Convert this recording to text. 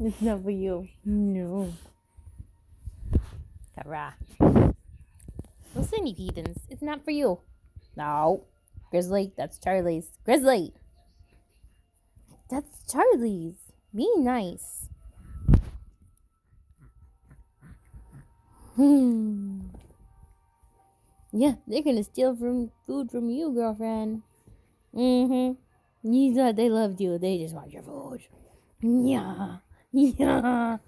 It's not for you. No. Kara. Listen, you heathens. It's not for you. No. Grizzly, that's Charlie's. Grizzly! That's Charlie's. Be nice. Yeah, they're gonna steal food from you, girlfriend. You thought they loved you. They just want your food. Yeah. Yeah.